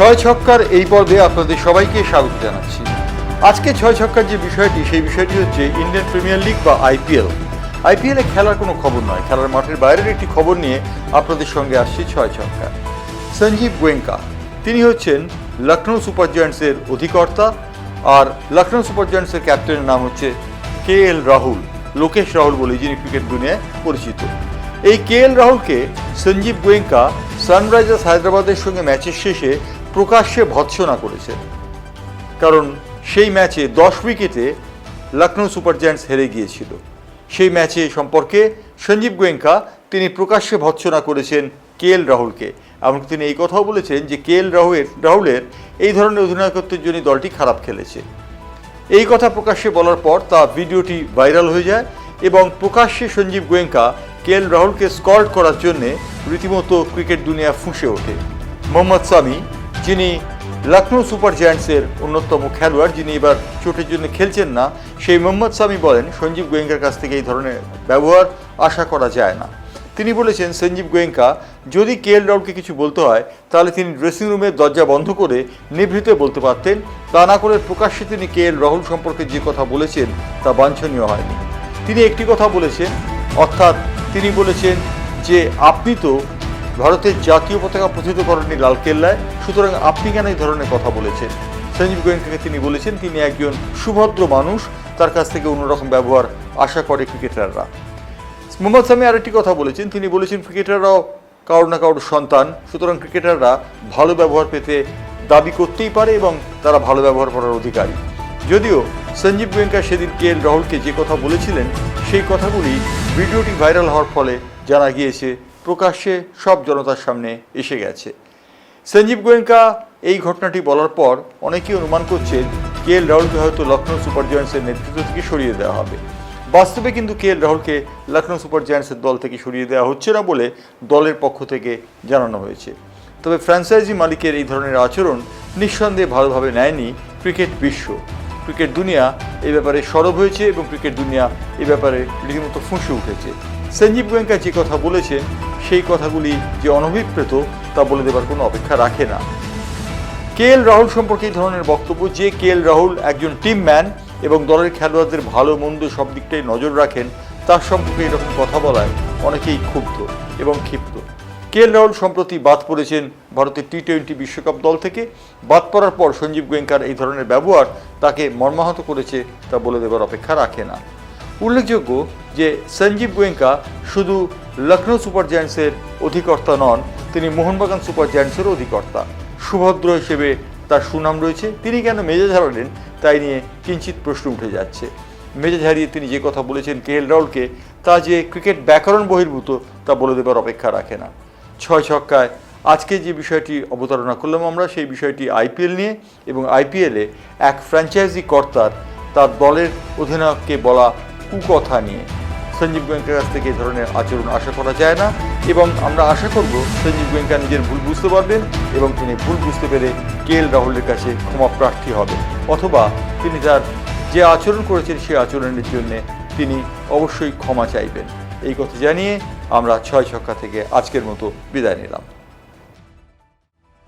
ছয় ছক্কার এই পর্বে আপনাদের সবাইকে স্বাগত জানাচ্ছি। আজকে ছয় ছক্কার যে বিষয়টি, সেই বিষয়টি হচ্ছে ইন্ডিয়ান প্রিমিয়ার লিগ বা আইপিএলে খেলার কোনো খবর নয়, খেলার মাঠের বাইরের একটি খবর নিয়ে আপনাদের সঙ্গে আসছি ছয় ছক্কা। সঞ্জীব গোয়েঙ্কা তিনি হচ্ছেন লখনৌ সুপার জায়ান্টসের অধিকর্তা, আর লখনৌ সুপার জায়ান্টসের ক্যাপ্টেনের নাম হচ্ছে KL রাহুল, লোকেশ রাহুল বলে, যিনি ক্রিকেট দুনিয়ায় পরিচিত। এই KL রাহুলকে সঞ্জীব গোয়েঙ্কা সানরাইজার্স হায়দ্রাবাদের সঙ্গে ম্যাচের শেষে প্রকাশ্যে ভৎসনা করেছে, কারণ সেই ম্যাচে 10 উইকেটে লখনৌ সুপার জায়ান্টস হেরে গিয়েছিল। সেই ম্যাচে সম্পর্কে সঞ্জীব গোয়েঙ্কা তিনি প্রকাশ্যে ভৎসনা করেছেন KL রাহুলকে। এমনকি তিনি এই কথাও বলেছেন যে KL রাহুলের এই ধরনের অধিনায়কত্বের জন্য দলটি খারাপ খেলেছে। এই কথা প্রকাশ্যে বলার পর তা ভিডিওটি ভাইরাল হয়ে যায় এবং প্রকাশ্যে সঞ্জীব গোয়েঙ্কা KL রাহুলকে স্কল্ড করার জন্যে রীতিমতো ক্রিকেট দুনিয়া ফুঁসে ওঠে। মোহাম্মদ সামি, যিনি লখনৌ সুপার জায়ান্টসের অন্যতম খেলোয়াড়, যিনি এবার চোটের জন্য খেলছেন না, সেই মোহাম্মদ সামি বলেন সঞ্জীব গোয়েঙ্কার কাছ থেকে এই ধরনের ব্যবহার আশা করা যায় না। তিনি বলেছেন সঞ্জীব গোয়েঙ্কা যদি KL রাহুলকে কিছু বলতে হয় তাহলে তিনি ড্রেসিং রুমের দরজা বন্ধ করে নিভৃতে বলতে পারতেন, তা না করে প্রকাশ্যে তিনি KL রাহুল সম্পর্কে যে কথা বলেছেন তা বাঞ্ছনীয় হয়নি। তিনি একটি কথা বলেছেন, অর্থাৎ তিনি বলেছেন যে আপনি তো ভারতের জাতীয় পতাকা প্রথিত করেননি লালকেল্লায়, সুতরাং আপনি কেন এই ধরনের কথা বলেছেন। সঞ্জীব গোয়েঙ্কাকে তিনি বলেছেন তিনি একজন সুভদ্র মানুষ, তার কাছ থেকে অন্যরকম ব্যবহার আশা করে ক্রিকেটাররা। মোহাম্মদ সামি আরেকটি কথা বলেছেন, তিনি বলেছেন ক্রিকেটাররাও কারোর না কারোর সন্তান, সুতরাং ক্রিকেটাররা ভালো ব্যবহার পেতে দাবি করতেই পারে এবং তারা ভালো ব্যবহার করার অধিকারী। যদিও সঞ্জীব গোয়েঙ্কা সেদিন KL রাহুলকে যে কথা বলেছিলেন সেই কথাগুলি ভিডিওটি ভাইরাল হওয়ার ফলে জানা গিয়েছে, প্রকাশ্যে সব জনতার সামনে এসে গেছে। সঞ্জীব গোয়েঙ্কা এই ঘটনাটি বলার পর অনেকেই অনুমান করছেন KL রাহুলকে হয়তো লখনৌ সুপার জায়ান্টসের নেতৃত্ব থেকে সরিয়ে দেওয়া হবে। বাস্তবে কিন্তু KL রাহুলকে লখনৌ সুপার জায়ান্টসের দল থেকে সরিয়ে দেওয়া হচ্ছে না বলে দলের পক্ষ থেকে জানানো হয়েছে। তবে ফ্র্যাঞ্চাইজি মালিকের এই ধরনের আচরণ নিঃসন্দেহে ভালোভাবে নেয়নি ক্রিকেট বিশ্ব। ক্রিকেট দুনিয়া এই ব্যাপারে সরব হয়েছে এবং ক্রিকেট দুনিয়া এই ব্যাপারে রীতিমতো ফুঁসে উঠেছে। সঞ্জীব গোয়েঙ্কা যে কথা বলেছেন সেই কথাগুলি যে অনভিপ্রেত তা বলে দেবার কোনো অপেক্ষা রাখে না। KL রাহুল সম্পর্কে এই ধরনের বক্তব্য, যে KL রাহুল একজন টিম ম্যান এবং দলের খেলোয়াড়দের ভালো মন্দ সব দিকটাই নজর রাখেন, তার সম্পর্কে এরকম কথা বলায় অনেকেই ক্ষুব্ধ এবং ক্ষিপ্ত। KL রাহুল সম্প্রতি বাদ পড়েছেন ভারতের T20 বিশ্বকাপ দল থেকে। বাদ পড়ার পর সঞ্জীব গোয়েঙ্কার এই ধরনের ব্যবহার তাকে মর্মাহত করেছে তা বলে দেবার অপেক্ষা রাখে না। উল্লেখযোগ্য যে সঞ্জীব গোয়েঙ্কা শুধু লখনৌ সুপার জায়ান্টসের অধিকর্তা নন, তিনি মোহনবাগান সুপার জায়ান্টসেরও অধিকর্তা। সুভদ্র হিসেবে তার সুনাম রয়েছে। তিনি কেন মেজাজ হারালেন তাই নিয়ে কিঞ্চিত প্রশ্ন উঠে যাচ্ছে। মেজাজ হারিয়ে তিনি যে কথা বলেছেন KL রাহুলকে, তা যে ক্রিকেট ব্যাকরণ বহির্ভূত তা বলে দেবার অপেক্ষা রাখে না। ছয় ছক্কায় আজকে যে বিষয়টি অবতারণা করলাম আমরা, সেই বিষয়টি IPL নিয়ে এবং IPL-এ এক ফ্র্যাঞ্চাইজি কর্তার তার দলের অধিনায়ককে বলা কুকথা নিয়ে। সঞ্জীব গোয়েঙ্কার কাছ থেকে এই ধরনের আচরণ আশা করা যায় না এবং আমরা আশা করব সঞ্জীব গোয়েঙ্কা নিজের ভুল বুঝতে পারবেন এবং তিনি ভুল বুঝতে পেরে KL রাহুলের কাছে ক্ষমা প্রার্থী হবেন, অথবা তিনি তার যে আচরণ করেছেন সেই আচরণের জন্য তিনি অবশ্যই ক্ষমা চাইবেন। এই কথা জানিয়ে আমরা ছয় ছক্কা থেকে আজকের মতো বিদায় নিলাম।